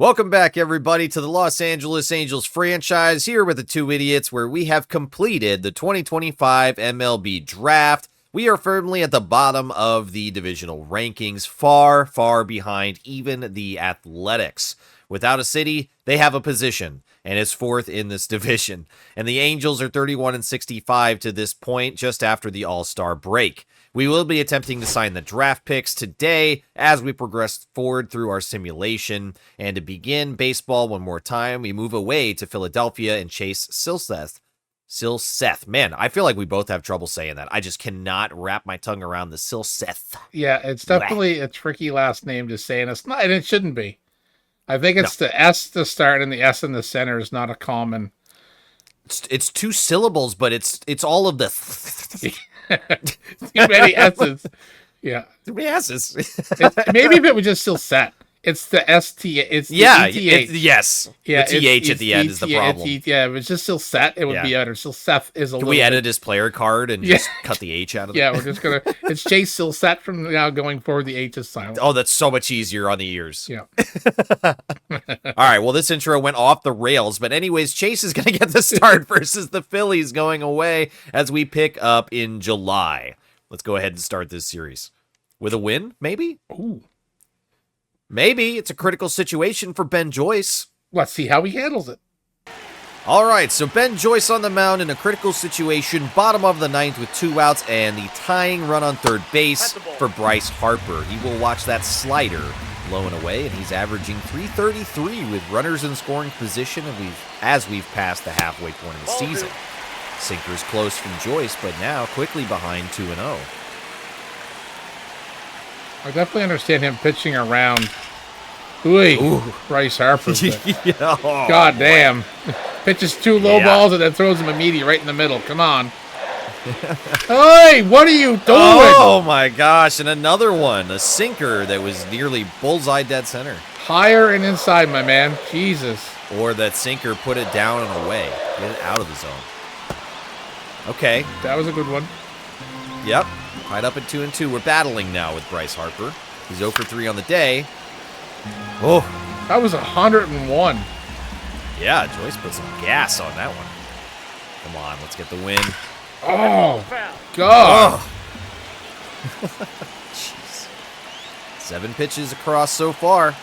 Welcome back, everybody, to the Los Angeles Angels franchise, here with the two idiots, where we have completed the 2025 MLB draft. We are firmly at the bottom of the divisional rankings, far, far behind even the Athletics. Without a city, they have a position, and it's fourth in this division. And the Angels are 31-65 to this point, just after the All-Star break. We will be attempting to sign the draft picks today as we progress forward through our simulation. And to begin baseball one more time, we move away to Philadelphia and chase Silseth. Man, I feel like we both have trouble saying that. I just cannot wrap my tongue around the Silseth. Yeah, it's definitely a tricky last name to say, and it's not, and it shouldn't be. I think it's the S to start and the S in the center is not a common. It's two syllables, but it's all of the too many S's. Yeah, too many S's. Maybe if it was just still set. It's the ST. It's the ETH. Yes. Yeah, the TH at the end is the problem. Yeah, if it's just still set, it would be better. Still Seth is a Can little. we edit his player card and just cut the H out of it? Yeah, we're just gonna. It's Chase still set from now going forward. The H is silent. Oh, that's so much easier on the ears. Yeah. All right. Well, this intro went off the rails, but anyways, Chase is gonna get the start versus the Phillies going away as we pick up in July. Let's go ahead and start this series with a win, maybe. Ooh. Maybe it's a critical situation for Ben Joyce. Let's see how he handles it. All right, so Ben Joyce on the mound in a critical situation, bottom of the ninth with 2 outs and the tying run on third base for Bryce Harper. He will watch that slider blowing away, and he's averaging .333 with runners in scoring position as we've passed the halfway point of the season. Sinker's close from Joyce, but now quickly behind 2-0. I definitely understand him pitching around. Ooh. Bryce Harper. God damn. Pitches 2 low balls and then throws him immediately right in the middle. Come on. Hey, what are you doing? Oh my gosh, and another one. A sinker that was nearly bullseye dead center. Higher and inside, my man. Jesus. Or that sinker put it down and away. Get it out of the zone. Okay. That was a good one. Yep. Tied up at 2-2. We're battling now with Bryce Harper. He's 0 for 3 on the day. Oh. That was 101. Yeah, Joyce put some gas on that one. Come on, let's get the win. Oh, God. Oh. Jeez. 7 pitches across so far.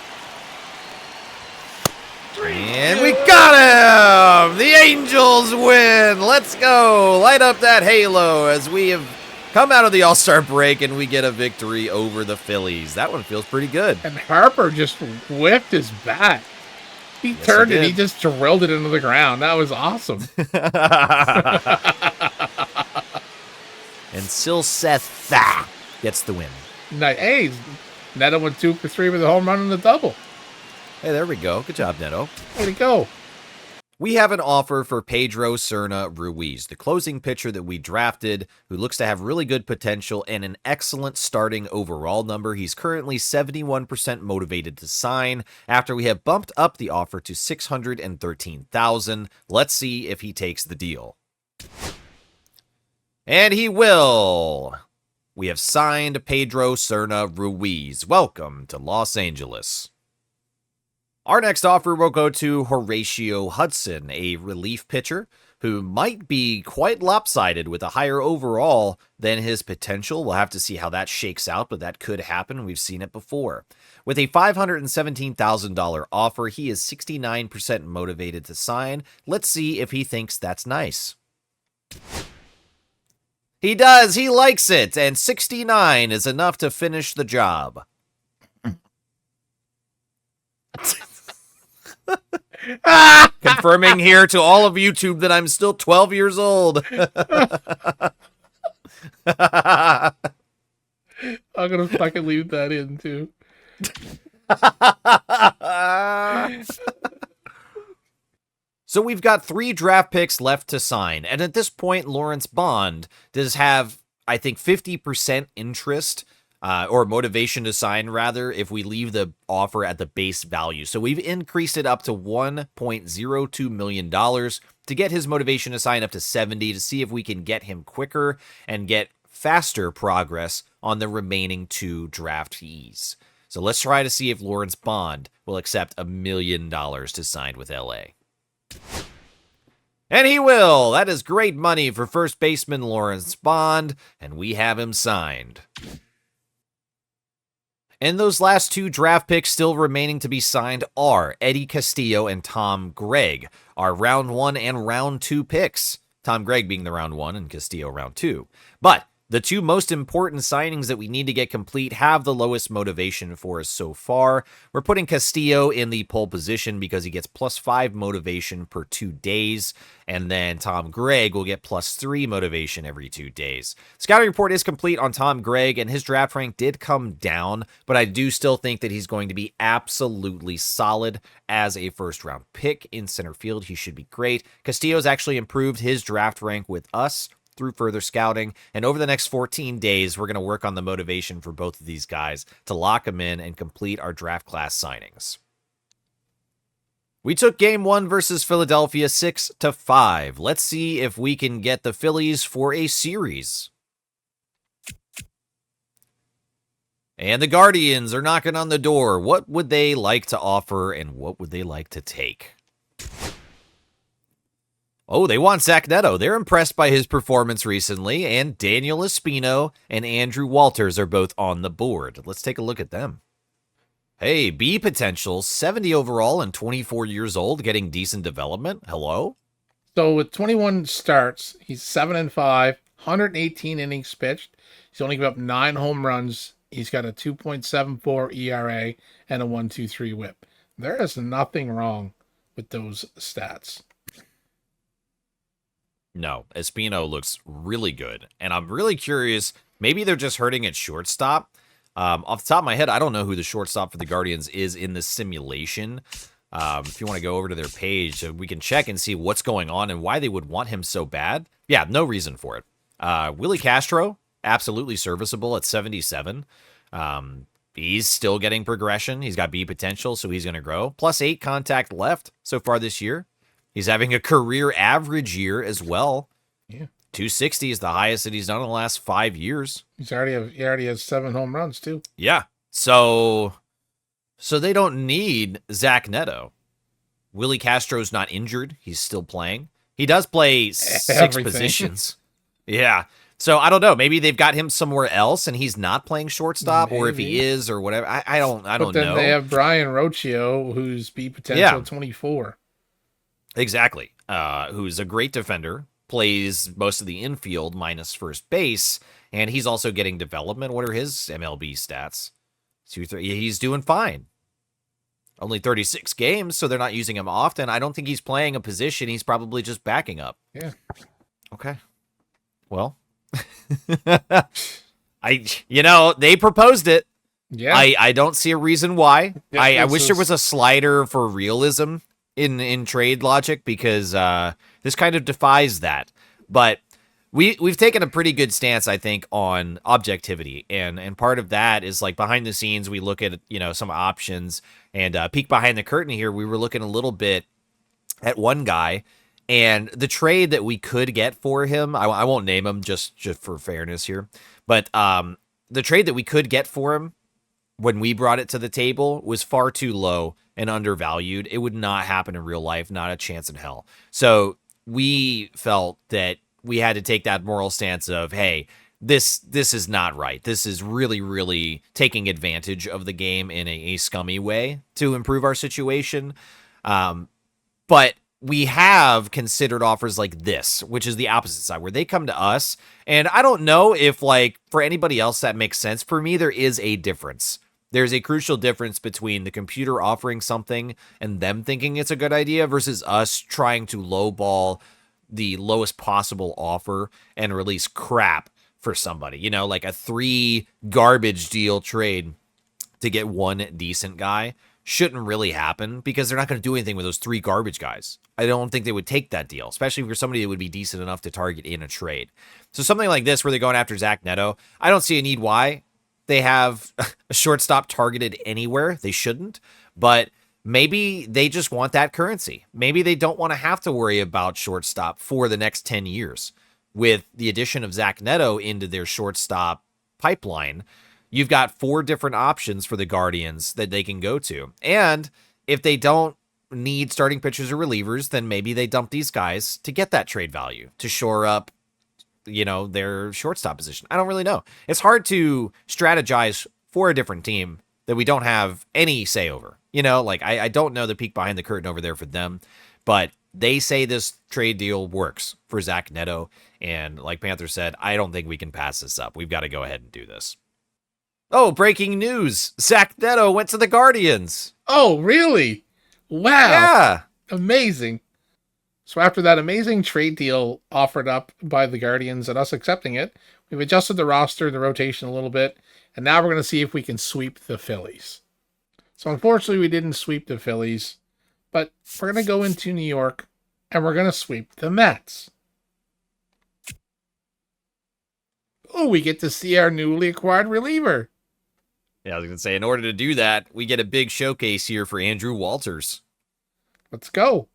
And we got him! The Angels win! Let's go! Light up that halo as we have come out of the All-Star break and we get a victory over the Phillies. That one feels pretty good. And Harper just whipped his bat. He turned it. He just drilled it into the ground. That was awesome. And Silseth gets the win. Hey, Neto went 2 for 3 with a home run and a double. Hey, there we go. Good job, Neto. Way to go. We have an offer for Pedro Cerna Ruiz, the closing pitcher that we drafted, who looks to have really good potential and an excellent starting overall number. He's currently 71% motivated to sign after we have bumped up the offer to $613,000. Let's see if he takes the deal. And he will. We have signed Pedro Cerna Ruiz. Welcome to Los Angeles. Our next offer will go to Horatio Hudson, a relief pitcher who might be quite lopsided with a higher overall than his potential. We'll have to see how that shakes out, but that could happen. We've seen it before. With a $517,000 offer, he is 69% motivated to sign. Let's see if he thinks that's nice. He does. He likes it, and 69 is enough to finish the job. Confirming here to all of YouTube that I'm still 12 years old. I'm going to fucking leave that in, too. So we've got 3 draft picks left to sign. And at this point, Lawrence Bond does have, I think, 50% interest or motivation to sign, rather, if we leave the offer at the base value. So we've increased it up to $1.02 million to get his motivation to sign up to 70 to see if we can get him quicker and get faster progress on the remaining 2 draftees. So let's try to see if Lawrence Bond will accept $1 million to sign with LA. And he will. That is great money for first baseman Lawrence Bond, and we have him signed. And those last 2 draft picks still remaining to be signed are Eddie Castillo and Tom Gregg, our round 1 and round 2 picks. Tom Gregg being the round 1 and Castillo round 2. But the 2 most important signings that we need to get complete have the lowest motivation for us so far. We're putting Castillo in the pole position because he gets +5 motivation per 2 days, and then Tom Gregg will get +3 motivation every 2 days. Scouting report is complete on Tom Gregg, and his draft rank did come down, but I do still think that he's going to be absolutely solid as a first-round pick in center field. He should be great. Castillo's actually improved his draft rank with us through further scouting, and over the next 14 days, we're going to work on the motivation for both of these guys to lock them in and complete our draft class signings. We took Game 1 versus Philadelphia 6-5. Let's see if we can get the Phillies for a series. And the Guardians are knocking on the door. What would they like to offer, and what would they like to take? Oh, they want Zach Neto. They're impressed by his performance recently, and Daniel Espino and Andrew Walters are both on the board. Let's take a look at them. Hey, B potential, 70 overall and 24 years old, getting decent development. Hello? So with 21 starts, he's 7-5, 118 innings pitched. He's only given up 9 home runs. He's got a 2.74 ERA and a 1.23 whip. There is nothing wrong with those stats. No, Espino looks really good, and I'm really curious. Maybe they're just hurting at shortstop. Off the top of my head, I don't know who the shortstop for the Guardians is in this simulation. If you want to go over to their page, we can check and see what's going on and why they would want him so bad. Yeah, no reason for it. Willie Castro, absolutely serviceable at 77. He's still getting progression. He's got B potential, so he's going to grow. +8 contact left so far this year. He's having a career average year as well. Yeah. 260 is the highest that he's done in the last 5 years. He already has 7 home runs, too. Yeah. So they don't need Zach Neto. Willie Castro's not injured. He's still playing. He does play 6 positions. Yeah. So I don't know. Maybe they've got him somewhere else and he's not playing shortstop, or if he is or whatever. I don't know. But then they have Brian Rocchio, who's B potential 24. Exactly. Who's a great defender, plays most of the infield minus first base, and he's also getting development. What are his MLB stats? 2-3. He's doing fine. Only 36 games, so they're not using him often. I don't think he's playing a position. He's probably just backing up. Yeah. Okay. Well, they proposed it. Yeah. I don't see a reason why. I wish there was a slider for realism in trade logic, because this kind of defies that. But we've taken a pretty good stance, I think, on objectivity, and part of that is like behind the scenes we look at some options, and peek behind the curtain here. We were looking a little bit at one guy, and the trade that we could get for him, I won't name him just for fairness here, but the trade that we could get for him when we brought it to the table was far too low and undervalued. It would not happen in real life, not a chance in hell. So we felt that we had to take that moral stance of, hey, this is not right. This is really, really taking advantage of the game in a scummy way to improve our situation. But we have considered offers like this, which is the opposite side, where they come to us. And I don't know if, like, for anybody else that makes sense. For me, there is a difference. There's a crucial difference between the computer offering something and them thinking it's a good idea versus us trying to lowball the lowest possible offer and release crap for somebody. Like a 3 garbage deal trade to get 1 decent guy shouldn't really happen, because they're not going to do anything with those 3 garbage guys. I don't think they would take that deal, especially for somebody that would be decent enough to target in a trade. So something like this, where they're going after Zach Neto, I don't see a need why they have a shortstop targeted anywhere. They shouldn't, but maybe they just want that currency. Maybe they don't want to have to worry about shortstop for the next 10 years. With the addition of Zach Neto into their shortstop pipeline, you've got 4 different options for the Guardians that they can go to. And if they don't need starting pitchers or relievers, then maybe they dump these guys to get that trade value, to shore up, their shortstop position. I don't really know. It's hard to strategize for a different team that we don't have any say over. I don't know the peek behind the curtain over there for them, but they say this trade deal works for Zach Neto. And like Panther said, I don't think we can pass this up. We've got to go ahead and do this. Oh, breaking news. Zach Neto went to the Guardians. Oh, really? Wow. Yeah. Amazing. So after that amazing trade deal offered up by the Guardians and us accepting it, we've adjusted the roster, the rotation a little bit, and now we're going to see if we can sweep the Phillies. So unfortunately, we didn't sweep the Phillies, but we're going to go into New York, and we're going to sweep the Mets. Oh, we get to see our newly acquired reliever. Yeah, I was going to say, in order to do that, we get a big showcase here for Andrew Walters. Let's go.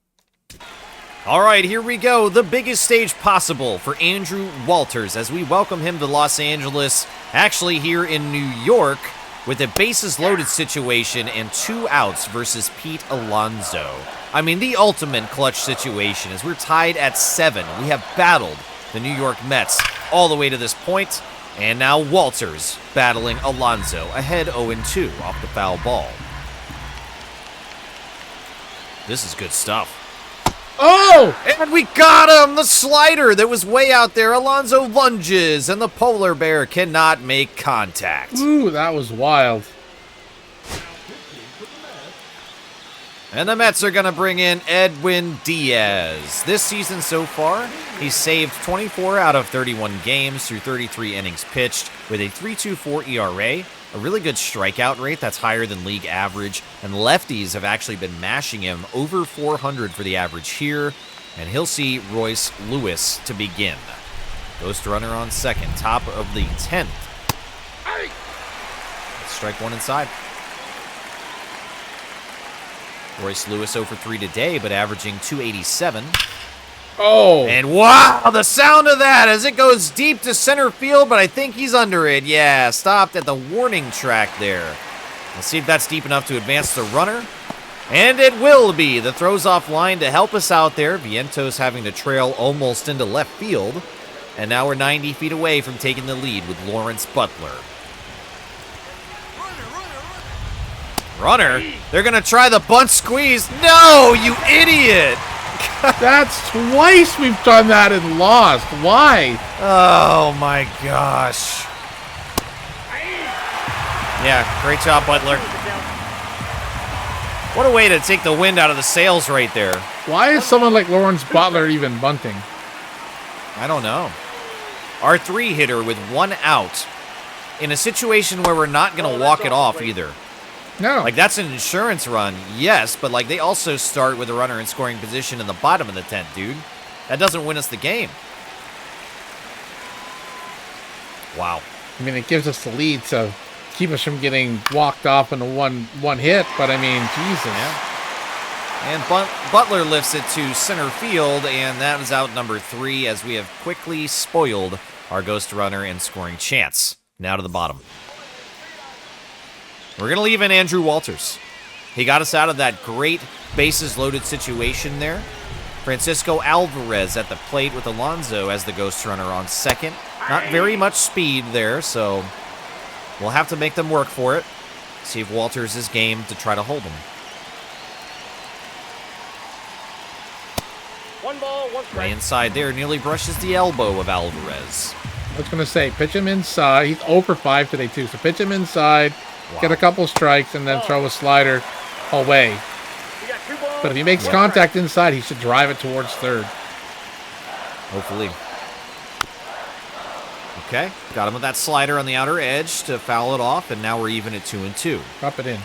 All right, here we go. The biggest stage possible for Andrew Walters as we welcome him to Los Angeles, actually here in New York, with a bases-loaded situation and 2 outs versus Pete Alonso. I mean, the ultimate clutch situation as we're tied at 7. We have battled the New York Mets all the way to this point, and now Walters battling Alonso, ahead 0-2 off the foul ball. This is good stuff. Oh! And we got him! The slider that was way out there. Alonso lunges, and the polar bear cannot make contact. Ooh, that was wild. And the Mets are going to bring in Edwin Diaz. This season so far, he's saved 24 out of 31 games through 33 innings pitched with a 3.24 ERA, a really good strikeout rate that's higher than league average, and lefties have actually been mashing him over 400 for the average here, and he'll see Royce Lewis to begin. Ghost runner on second, top of the 10th. Let's strike one inside. Royce Lewis 0 for 3 today, but averaging 287. Oh. And wow, the sound of that as it goes deep to center field, but I think he's under it. Yeah, stopped at the warning track there. Let's see if that's deep enough to advance the runner. And it will be. The throws off line to help us out there. Vientos having to trail almost into left field. And now we're 90 feet away from taking the lead with Lawrence Butler. Runner? They're going to try the bunt squeeze. No, you idiot! That's twice we've done that and lost. Why? Oh, my gosh. Yeah, great job, Butler. What a way to take the wind out of the sails right there. Why is someone like Lawrence Butler even bunting? I don't know. Our 3 hitter with 1 out in a situation where we're not going to walk it off either. No. Like, that's an insurance run, yes, but, like, they also start with a runner in scoring position in the bottom of the 10th, dude. That doesn't win us the game. Wow. I mean, it gives us the lead to keep us from getting walked off in a one hit, but, I mean, Jesus. Yeah. And Butler lifts it to center field, and that is out number 3 as we have quickly spoiled our ghost runner and scoring chance. Now to the bottom. We're going to leave in Andrew Walters. He got us out of that great bases-loaded situation there. Francisco Alvarez at the plate with Alonso as the ghost runner on second. Not very much speed there, so we'll have to make them work for it. See if Walters is game to try to hold him. 1 ball, 1 strike. Way inside there, nearly brushes the elbow of Alvarez. I was going to say, pitch him inside. He's 0 for 5 today, too. So pitch him inside, get a couple strikes, and then throw a slider away. We got 2 balls. But if he makes contact inside, he should drive it towards third. Hopefully. Okay, got him with that slider on the outer edge to foul it off, and now we're even at 2-2. Drop it in.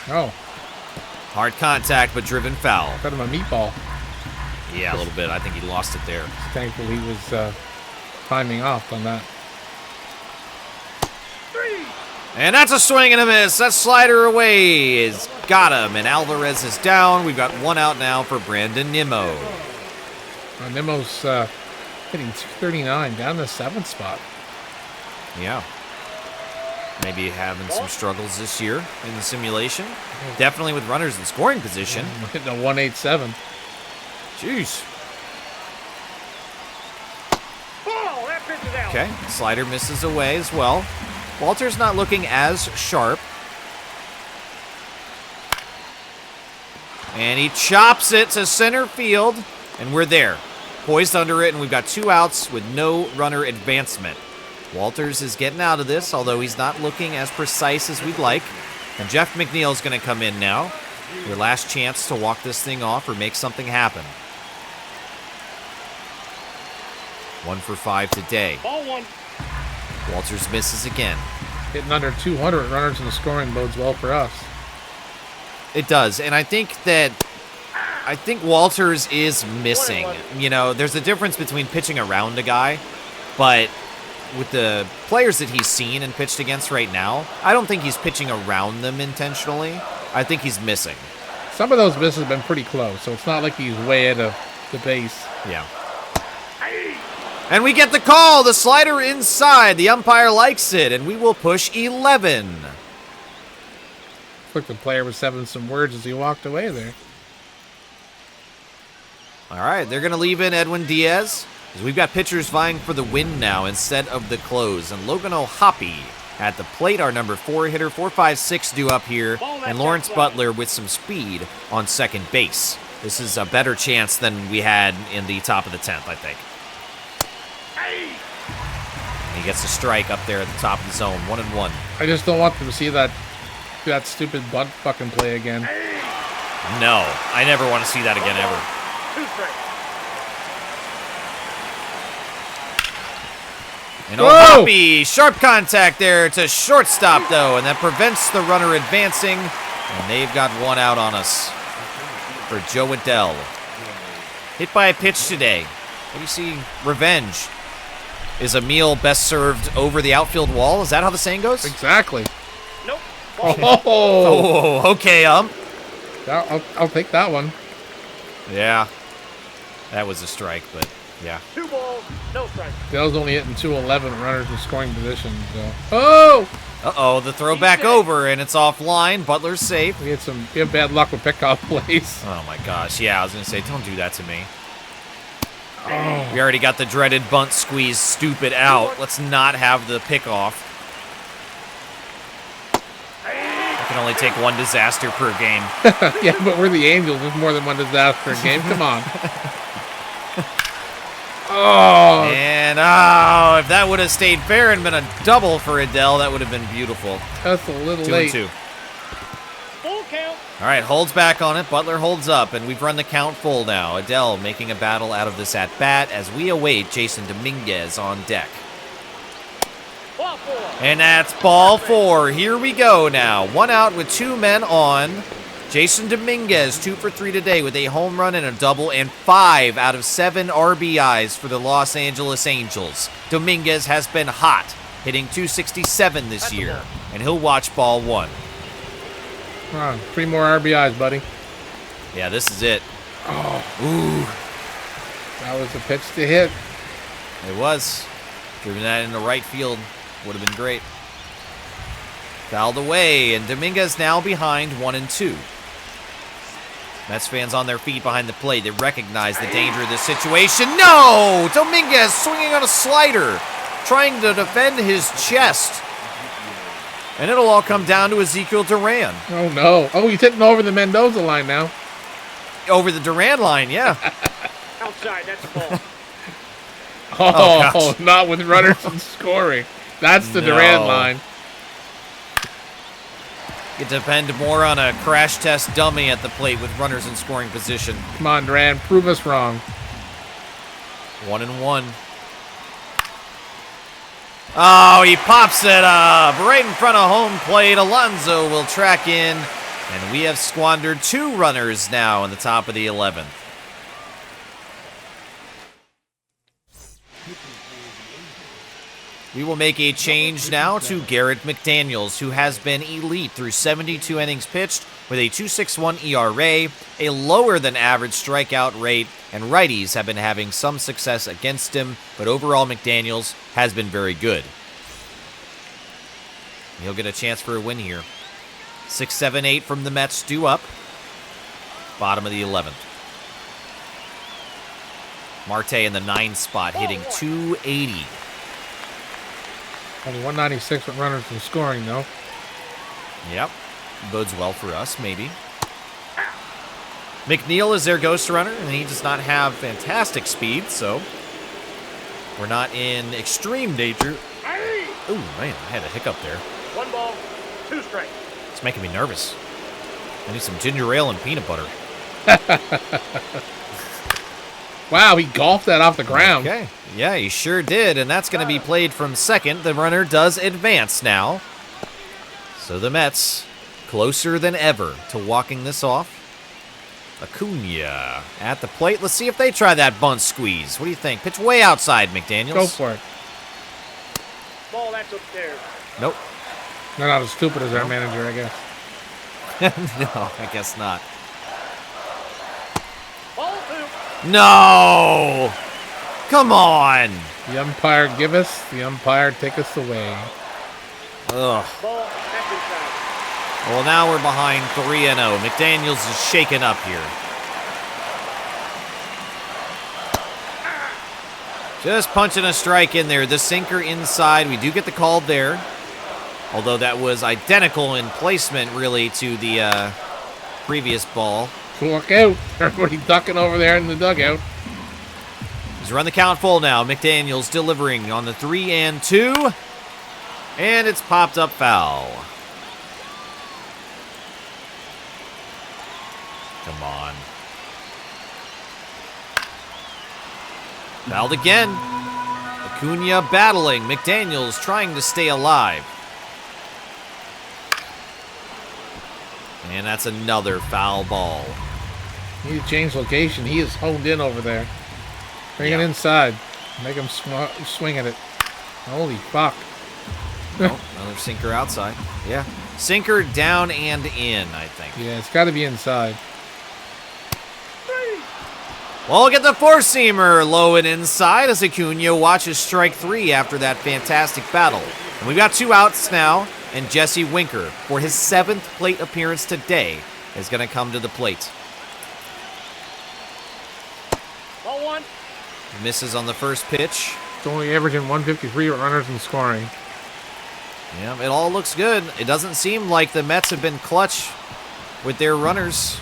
Oh, Hard contact, but driven foul. got him a meatball. Yeah, a little bit. I think he lost it there. Thankful he was timing off on that. And that's a swing and a miss. That slider away is got him, and Alvarez is down. We've got 1 out now for Brandon Nimmo. Nimmo's Hitting 239 down the 7th spot. Yeah. Maybe having some struggles this year in the simulation. Definitely with runners in scoring position. We're hitting a 187. Jeez. Ball, that pitch is out. Okay, slider misses away as well. Walter's not looking as sharp. And he chops it to center field, and we're there. Poised under it, and we've got 2 outs with no runner advancement. Walters is getting out of this, although he's not looking as precise as we'd like. And Jeff McNeil's going to come in now. Your last chance to walk this thing off or make something happen. 1 for 5 today. Ball 1. Walters misses again. Hitting under 200 runners in the scoring bodes well for us. It does, and I think Walters is missing. You know, there's a difference between pitching around a guy, but with the players that he's seen and pitched against right now, I don't think he's pitching around them intentionally. I think he's missing. Some of those misses have been pretty close, so it's not like he's way out of the base. Yeah. And we get the call, the slider inside. The umpire likes it, and we will push 11. Look, the player was having some words as he walked away there. All right, they're going to leave in Edwin Diaz, because we've got pitchers vying for the win now instead of the close. And Logan O'Hoppe at the plate, our number 4 hitter, 4-5-6 due up here, and Lawrence Butler with some speed on second base. This is a better chance than we had in the top of the 10th, I think. And he gets a strike up there at the top of the zone, 1-1. I just don't want them to see that stupid bunt fucking play again. No, I never want to see that again, ever. 2 strikes. And O'Hoppe, sharp contact there to shortstop, though, and that prevents the runner advancing, and they've got 1 out on us for Joe Adell. Hit by a pitch today. What do you see? Revenge. Is a meal best served over the outfield wall? Is that how the saying goes? Exactly. Nope. Oh, Okay, I'll take that one. Yeah. That was a strike, but yeah. 2 balls, no strikes. Dell's only hitting 211 runners in scoring position. So. Oh! Uh-oh, the throw back over, and it's offline. Butler's safe. We have bad luck with pickoff plays. Oh, my gosh. Yeah, I was going to say, don't do that to me. Oh. We already got the dreaded bunt squeeze stupid out. Let's not have the pickoff. I can only take 1 disaster per game. Yeah, but we're the Angels. There's more than 1 disaster a game. Come on. Oh. And, if that would have stayed fair and been a double for Adell, that would have been beautiful. That's a little 2 late. and 2. Full count. All right, holds back on it. Butler holds up, and we've run the count full now. Adell making a battle out of this at-bat as we await Jason Dominguez on deck. Ball 4. And that's ball 4. Here we go now. 1 out with 2 men on. Jason Dominguez, 2 for 3 today with a home run and a double and 5 out of 7 RBIs for the Los Angeles Angels. Dominguez has been hot, hitting .267 this year, and he'll watch ball 1. Come on, 3 more RBIs, buddy. Yeah, this is it. Oh, Ooh, that was a pitch to hit. it was. Driven that into right field would have been great. Fouled away, and Dominguez now behind 1-2. Mets fans on their feet behind the plate. They recognize the danger of this situation. No! Dominguez swinging on a slider, trying to defend his chest. And it'll all come down to Ezekiel Duran. Oh, no. Oh, he's hitting over the Mendoza line now. Over the Duran line, yeah. Outside, that's a ball. Oh, not with runners and scoring. That's the Duran line. You depend more on a crash test dummy at the plate with runners in scoring position. Come on, Duran, prove us wrong. 1-1. Oh, he pops it up right in front of home plate. Alonso will track in, and we have squandered 2 runners now in the top of the 11th. We will make a change now to Garrett McDaniels, who has been elite through 72 innings pitched with a 2.61 ERA, a lower than average strikeout rate, and righties have been having some success against him, but overall McDaniels has been very good. He'll get a chance for a win here. 6, 7, 8 from the Mets due up. Bottom of the 11th. Marte in the 9 spot, hitting 280. Only 196 with runners in scoring, though. Yep. Bodes well for us, maybe. McNeil is their ghost runner, and he does not have fantastic speed, so we're not in extreme danger. Ooh, man, I had a hiccup there. 1 ball, 2 strikes. It's making me nervous. I need some ginger ale and peanut butter. Wow, he golfed that off the ground. Okay. Yeah, he sure did, and that's going to be played from second. The runner does advance now. So the Mets, closer than ever to walking this off. Acuna at the plate. Let's see if they try that bunt squeeze. What do you think? Pitch way outside, McDaniels. Go for it. Ball, that's upstairs. Nope. They're not as stupid as our manager, I guess. No, I guess not. Ball 2. No! Come on! The umpire give us, the umpire take us away. Ugh. Ball, that's inside. Well, now we're behind 3-0. McDaniels is shaken up here. Just punching a strike in there. The sinker inside. We do get the call there. Although that was identical in placement, really, to the previous ball. Look out. Everybody ducking over there in the dugout. He's run the count full now. McDaniels delivering on the 3-2. And it's popped up foul. Come on. Fouled again. Acuna battling. McDaniels trying to stay alive. And that's another foul ball. He need to change location. He is honed in over there. Bring it inside. Make him swing at it. Holy fuck. Oh, another sinker outside. Yeah. Sinker down and in, I think. Yeah, it's got to be inside. Well, look at the four-seamer low and inside as Acuna watches strike 3 after that fantastic battle. And we've got 2 outs now, and Jesse Winker, for his 7th plate appearance today, is going to come to the plate. Ball 1. Misses on the first pitch. It's only averaging 153 with runners in scoring. Yeah, it all looks good. It doesn't seem like the Mets have been clutch with their runners.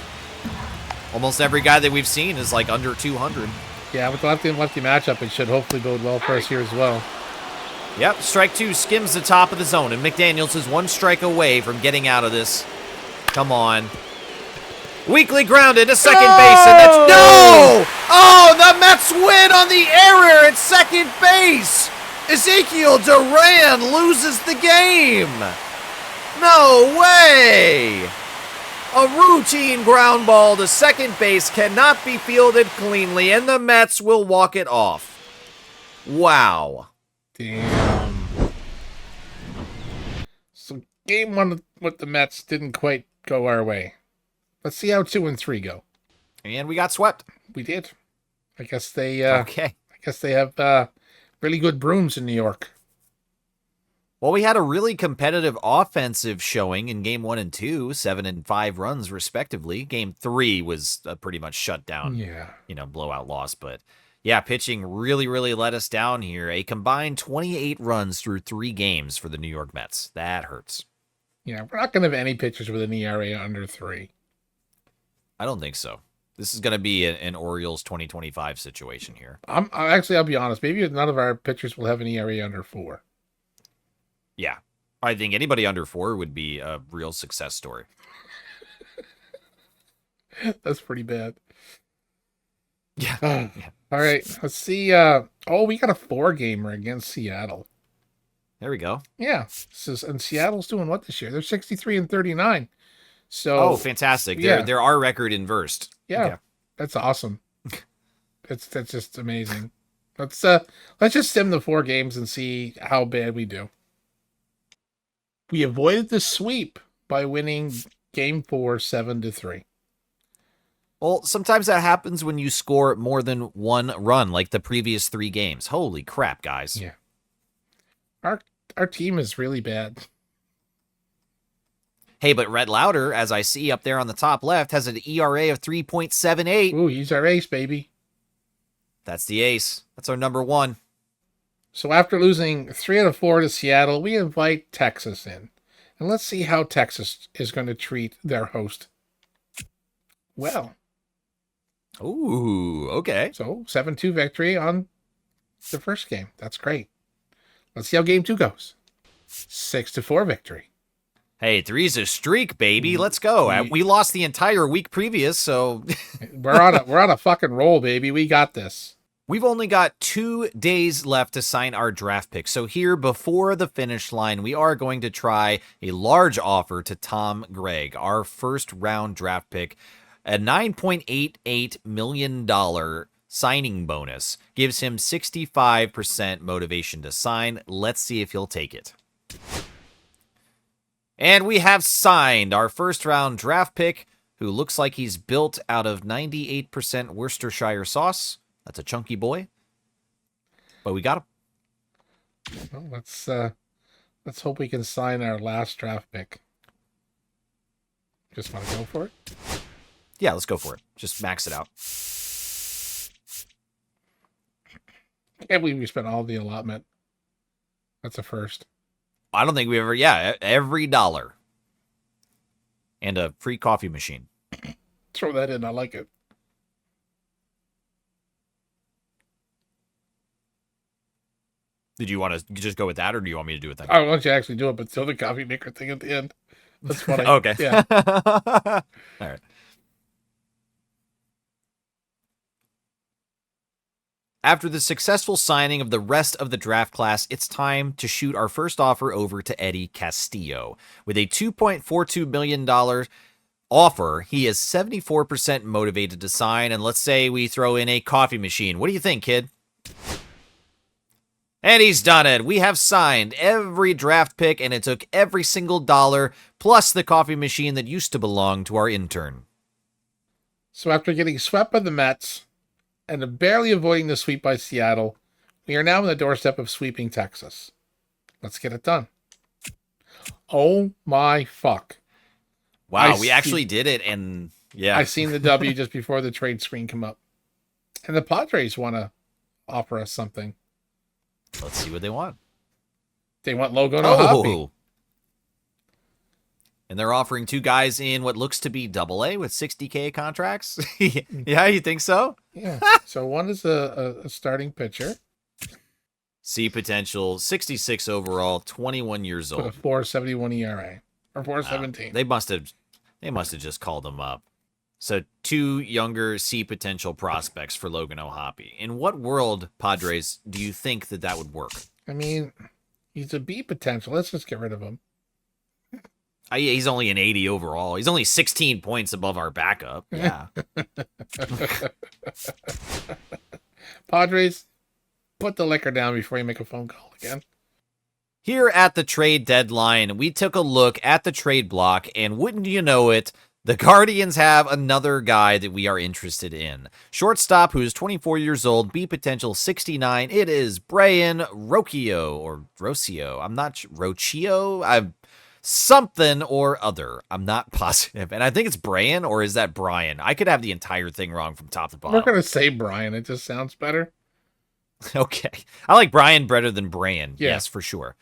Almost every guy that we've seen is like under 200. Yeah, with the lefty and lefty matchup, it should hopefully bode well for us here as well. Yep, strike 2 skims the top of the zone, and McDaniels is 1 strike away from getting out of this. Come on. Weakly grounded to second base, and that's no! Oh, the Mets win on the error at second base. Ezekiel Duran loses the game. No way! A routine ground ball to second base cannot be fielded cleanly, and the Mets will walk it off. Wow. Damn. So game 1 with the Mets didn't quite go our way. Let's see how 2 and 3 go. And we got swept. We did. I guess they. Okay. I guess they have really good brooms in New York. Well, we had a really competitive offensive showing in game 1 and 2, 7 and 5 runs respectively. Game 3 was pretty much shut down. Yeah. Blowout loss. But yeah, pitching really, really let us down here. A combined 28 runs through 3 games for the New York Mets. That hurts. Yeah, we're not going to have any pitchers with an ERA under 3. I don't think so. This is going to be an Orioles 2025 situation here. I'll be honest. Maybe none of our pitchers will have an ERA under 4. Yeah. I think anybody under 4 would be a real success story. That's pretty bad. Yeah. Yeah. All right. Let's see. We got a 4-gamer against Seattle. There we go. Yeah. And Seattle's doing what this year? They're 63 and 39. So fantastic. Yeah. They're our record inversed. Yeah. That's awesome. That's just amazing. Let's just sim the 4 games and see how bad we do. We avoided the sweep by winning game 4 7-3. Well, sometimes that happens when you score more than one run, like the previous 3 games. Holy crap, guys. Yeah. Our team is really bad. Hey, but Red Louder, as I see up there on the top left, has an ERA of 3.78. Ooh, he's our ace, baby. That's the ace. That's our number 1. So after losing 3 out of 4 to Seattle, we invite Texas in. And let's see how Texas is going to treat their host. Well. Ooh, okay. So 7-2 victory on the first game. That's great. Let's see how game 2 goes. 6-4 victory. Hey, 3's a streak, baby. Let's go. We lost the entire week previous, so we're on a fucking roll, baby. We got this. We've only got 2 days left to sign our draft pick. So here, before the finish line, we are going to try a large offer to Tom Gregg, our first round draft pick. A $9.88 million signing bonus gives him 65% motivation to sign. Let's see if he'll take it. And we have signed our first round draft pick, who looks like he's built out of 98% Worcestershire sauce. That's a chunky boy. But we got him. Well, let's hope we can sign our last draft pick. Just want to go for it? Yeah, let's go for it. Just max it out. Can't believe we spent all the allotment. That's a first. I don't think we ever, every dollar. And a free coffee machine. Throw that in. I like it. Did you want to just go with that, or do you want me to do it then? I want you to actually do it, but throw the coffee maker thing at the end. That's funny. Okay. Yeah. All right. After the successful signing of the rest of the draft class, it's time to shoot our first offer over to Eddie Castillo. With a $2.42 million offer, he is 74% motivated to sign, and let's say we throw in a coffee machine. What do you think, kid? And he's done it. We have signed every draft pick, and it took every single dollar, plus the coffee machine that used to belong to our intern. So after getting swept by the Mets and barely avoiding the sweep by Seattle, we are now on the doorstep of sweeping Texas. Let's get it done. Oh my fuck. Wow, we actually did it, and yeah. I seen the W just before the trade screen come up. And the Padres want to offer us something. Let's see what they want. They want Logan O'Hoppe. And they're offering 2 guys in what looks to be AA with $60K contracts. Yeah, you think so? Yeah. So one is a starting pitcher. C potential, 66 overall, 21 years old. With a 4.71 ERA. Or 4.17. They must have just called him up. So 2 younger C potential prospects for Logan O'Hoppe. In what world, Padres, do you think that would work? I mean, he's a B potential. Let's just get rid of him. He's only an 80 overall. He's only 16 points above our backup. Yeah. Padres, put the liquor down before you make a phone call again. Here at the trade deadline, we took a look at the trade block, and wouldn't you know it, the Guardians have another guy that we are interested in. Shortstop, who is 24 years old, B potential 69. It is Brian Rocchio, or Rocio. I'm not sure. Rocchio? Something or other. I'm not positive. And I think it's Brian, or is that Brian? I could have the entire thing wrong from top to bottom. We're going to say Brian. It just sounds better. Okay. I like Brian better than Brian. Yeah. Yes, for sure.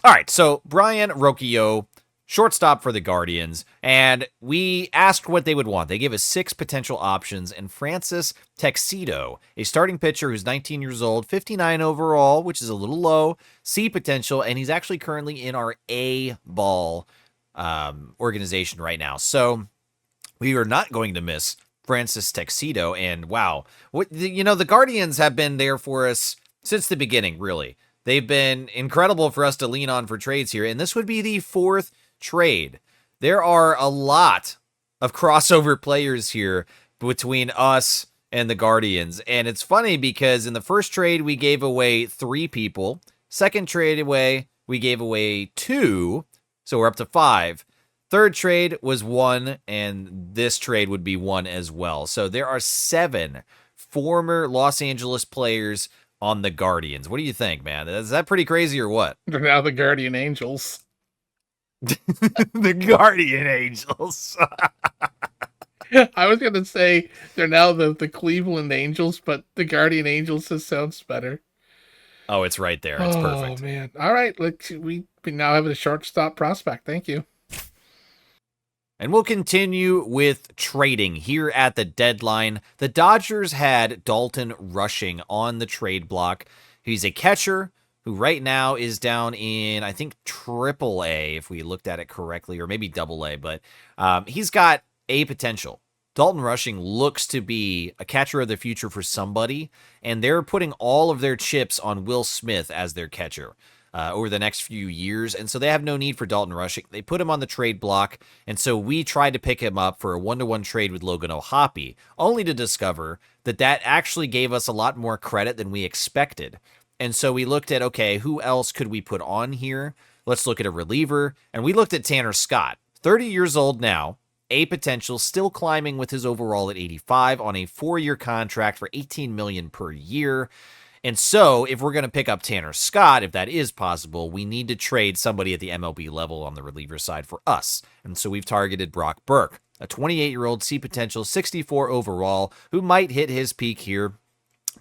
All right, so Brian Rocchio, shortstop for the Guardians, and we asked what they would want. They gave us 6 potential options, and Francis Texido, a starting pitcher who's 19 years old, 59 overall, which is a little low, C potential, and he's actually currently in our A-ball organization right now. So we are not going to miss Francis Texido, and wow, the Guardians have been there for us since the beginning, really. They've been incredible for us to lean on for trades here, and this would be the 4th trade. There are a lot of crossover players here between us and the Guardians. And it's funny because in the first trade, we gave away 3 people. Second trade away, we gave away 2. So we're up to 5. Third trade was 1, and this trade would be 1 as well. So there are 7 former Los Angeles players on the Guardians. What do you think, man? Is that pretty crazy or what? They're now the Guardian Angels. The Guardian Angels. I was going to say they're now the Cleveland Angels, but the Guardian Angels just sounds better. Oh, it's right there. It's perfect. Oh, man. All right. We now have a shortstop prospect. Thank you. And we'll continue with trading here at the deadline. The Dodgers had Dalton Rushing on the trade block. He's a catcher who right now is down in, I think, AAA, if we looked at it correctly, or maybe AA, but he's got a potential. Dalton Rushing looks to be a catcher of the future for somebody, and they're putting all of their chips on Will Smith as their catcher over the next few years, and so they have no need for Dalton Rushing. They put him on the trade block, and so we tried to pick him up for a 1-to-1 trade with Logan O'Hoppe, only to discover that that actually gave us a lot more credit than we expected. And so we looked at, okay, who else could we put on here? Let's look at a reliever, and we looked at Tanner Scott, 30 years old now, a potential, still climbing with his overall at 85 on a 4-year contract for $18 million per year. And so, if we're going to pick up Tanner Scott, if that is possible, we need to trade somebody at the MLB level on the reliever side for us. And so we've targeted Brock Burke, a 28-year-old C potential, 64 overall, who might hit his peak here.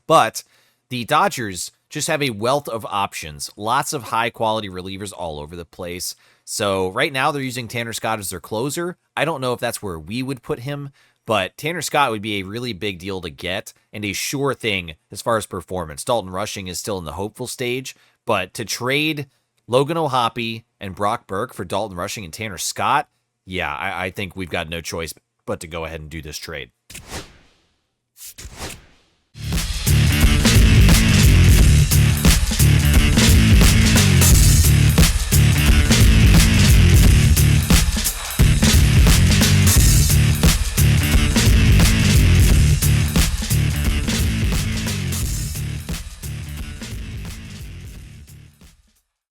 But the Dodgers just have a wealth of options, lots of high-quality relievers all over the place. So right now they're using Tanner Scott as their closer. I don't know if that's where we would put him, but Tanner Scott would be a really big deal to get and a sure thing as far as performance. Dalton Rushing is still in the hopeful stage, but to trade Logan O'Hoppe and Brock Burke for Dalton Rushing and Tanner Scott, yeah, I think we've got no choice but to go ahead and do this trade.